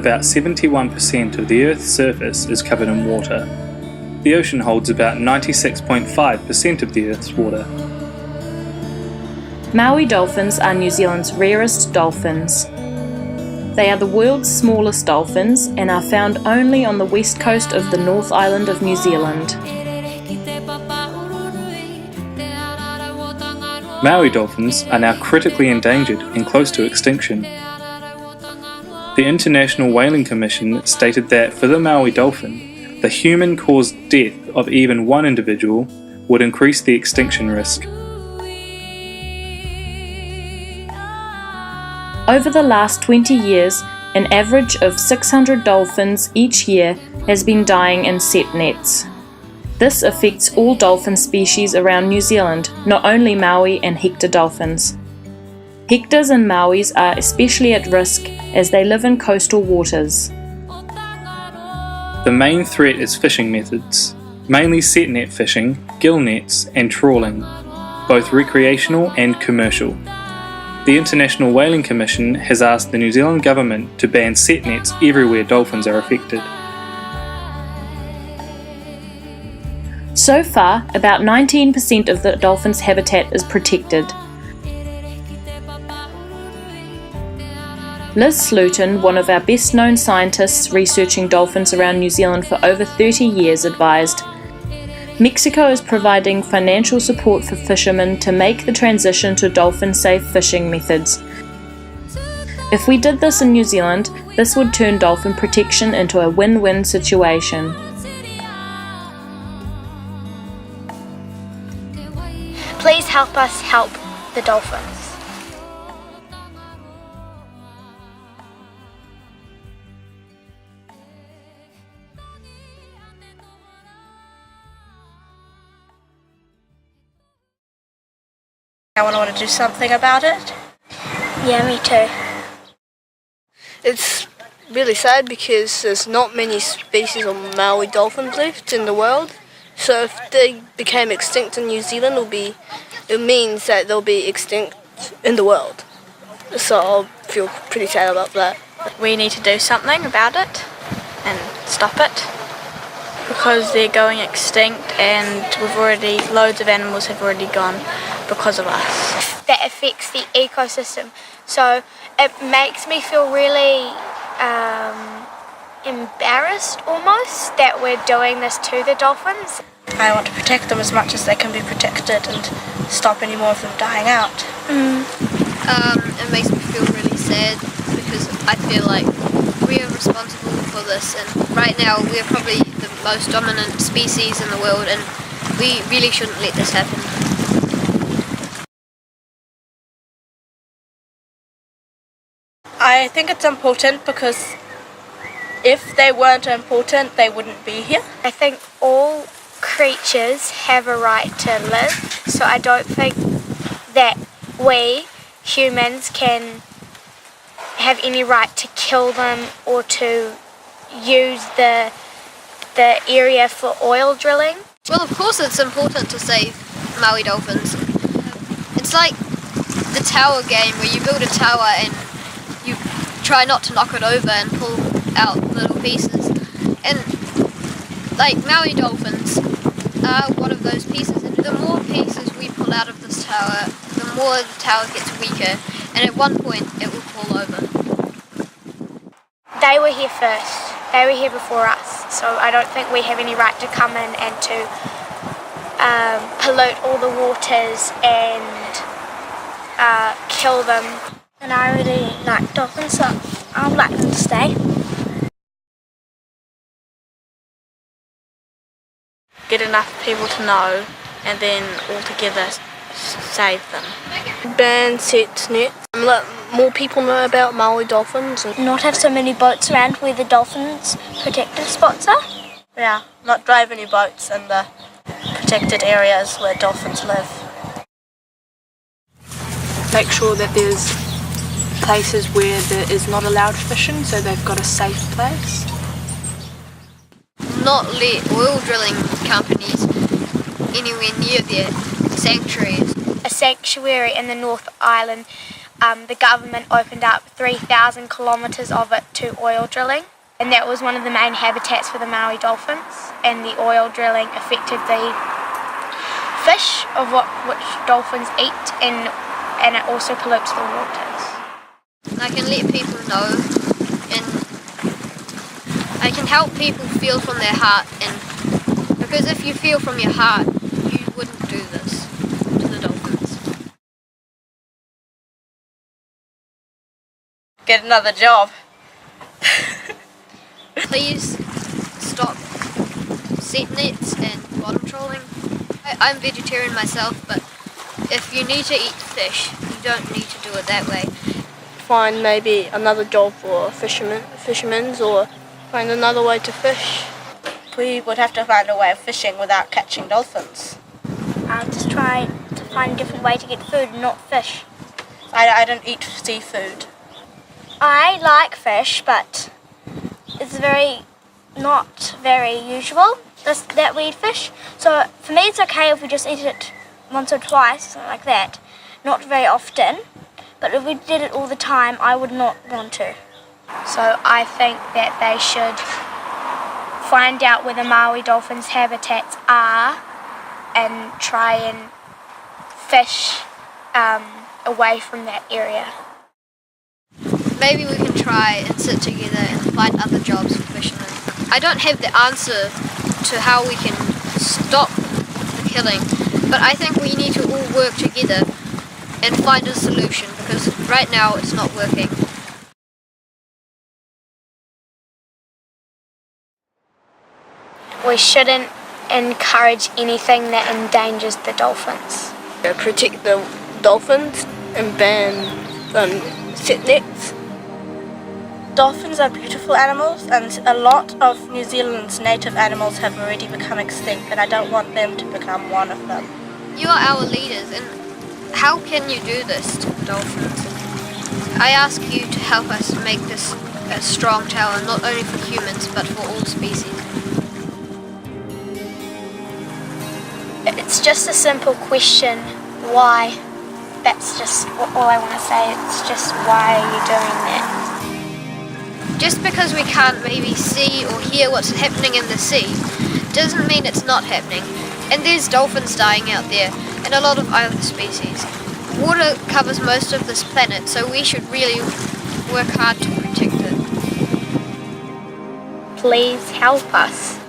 about 71% of the Earth's surface is covered in water. The ocean holds about 96.5% of the Earth's water. Maui dolphins are New Zealand's rarest dolphins. They are the world's smallest dolphins and are found only on the west coast of the North Island of New Zealand. Maui dolphins are now critically endangered and close to extinction. The International Whaling Commission stated that for the Maui dolphin, the human-caused death of even one individual would increase the extinction risk. Over the last 20 years, an average of 600 dolphins each year has been dying in set nets. This affects all dolphin species around New Zealand, not only Maui and Hector dolphins. Hectors and Mauis are especially at risk as they live in coastal waters. The main threat is fishing methods, mainly set net fishing, gill nets and trawling, both recreational and commercial. The International Whaling Commission has asked the New Zealand government to ban set nets everywhere dolphins are affected. So far, about 19% of the dolphin's habitat is protected. Liz Sluton, one of our best-known scientists researching dolphins around New Zealand for over 30 years, advised, Mexico is providing financial support for fishermen to make the transition to dolphin-safe fishing methods. If we did this in New Zealand, this would turn dolphin protection into a win-win situation. Please help us help the dolphins. I want to do something about it. Yeah, me too. It's really sad because there's not many species of Maui dolphins left in the world. So if they became extinct in New Zealand, it means that they'll be extinct in the world. So I'll feel pretty sad about that. We need to do something about it and stop it because they're going extinct and loads of animals have already gone because of us. That affects the ecosystem. So it makes me feel really embarrassed almost that we're doing this to the dolphins. I want to protect them as much as they can be protected and stop any more of them dying out. It makes me feel really sad because I feel like we are responsible for this, and right now we are probably the most dominant species in the world and we really shouldn't let this happen. I think it's important because if they weren't important, they wouldn't be here. I think all creatures have a right to live, so I don't think that we humans can have any right to kill them or to use the area for oil drilling. Well, of course it's important to save Maui dolphins. It's like the tower game where you build a tower and you try not to knock it over and pull out little pieces. And like Maui dolphins are one of those pieces, and the more pieces we pull out of this tower, the more the tower gets weaker, and at one point it will fall over. They were here first. They were here before us, so I don't think we have any right to come in and to pollute all the waters and kill them. And I really like dolphins, so I'd like them to stay. Get enough people to know and then all together save them. Ban set nets. Let more people know about Maui dolphins. And Not have so many boats around where the dolphins' protected spots are. Yeah, not drive any boats in the protected areas where dolphins live. Make sure that there's places where there is not allowed fishing, so they've got a safe place. Not let oil drilling companies anywhere near their sanctuaries. A sanctuary in the North Island the government opened up 3,000 kilometres of it to oil drilling, and that was one of the main habitats for the Maui dolphins, and the oil drilling affected the fish of which dolphins eat, and it also pollutes the waters. I can let people know, and I can help people feel from their heart, and because if you feel from your heart, you wouldn't do this to the dolphins. Get another job. Please stop set nets and bottom trawling. I'm vegetarian myself, but if you need to eat fish, you don't need to do it that way. Find maybe another job for fishermen, or find another way to fish. We would have to find a way of fishing without catching dolphins. Just try to find a different way to get food, not fish. I don't eat seafood. I like fish, but it's not very usual that we eat fish. So for me it's okay if we just eat it once or twice, something like that. Not very often, but if we did it all the time, I would not want to. So I think that they should find out where the Maui dolphins' habitats are and try and fish away from that area. Maybe we can try and sit together and find other jobs for fishermen. I don't have the answer to how we can stop the killing, but I think we need to all work together and find a solution, because right now it's not working. We shouldn't encourage anything that endangers the dolphins. Protect the dolphins and ban set nets. Dolphins are beautiful animals, and a lot of New Zealand's native animals have already become extinct, and I don't want them to become one of them. You are our leaders, and how can you do this to the dolphins? I ask you to help us make this a strong tower, not only for humans, but for all species. It's just a simple question, why? That's just all I want to say. It's just, why are you doing that? Just because we can't maybe see or hear what's happening in the sea doesn't mean it's not happening. And there's dolphins dying out there, and a lot of other species. Water covers most of this planet, so we should really work hard to protect it. Please help us.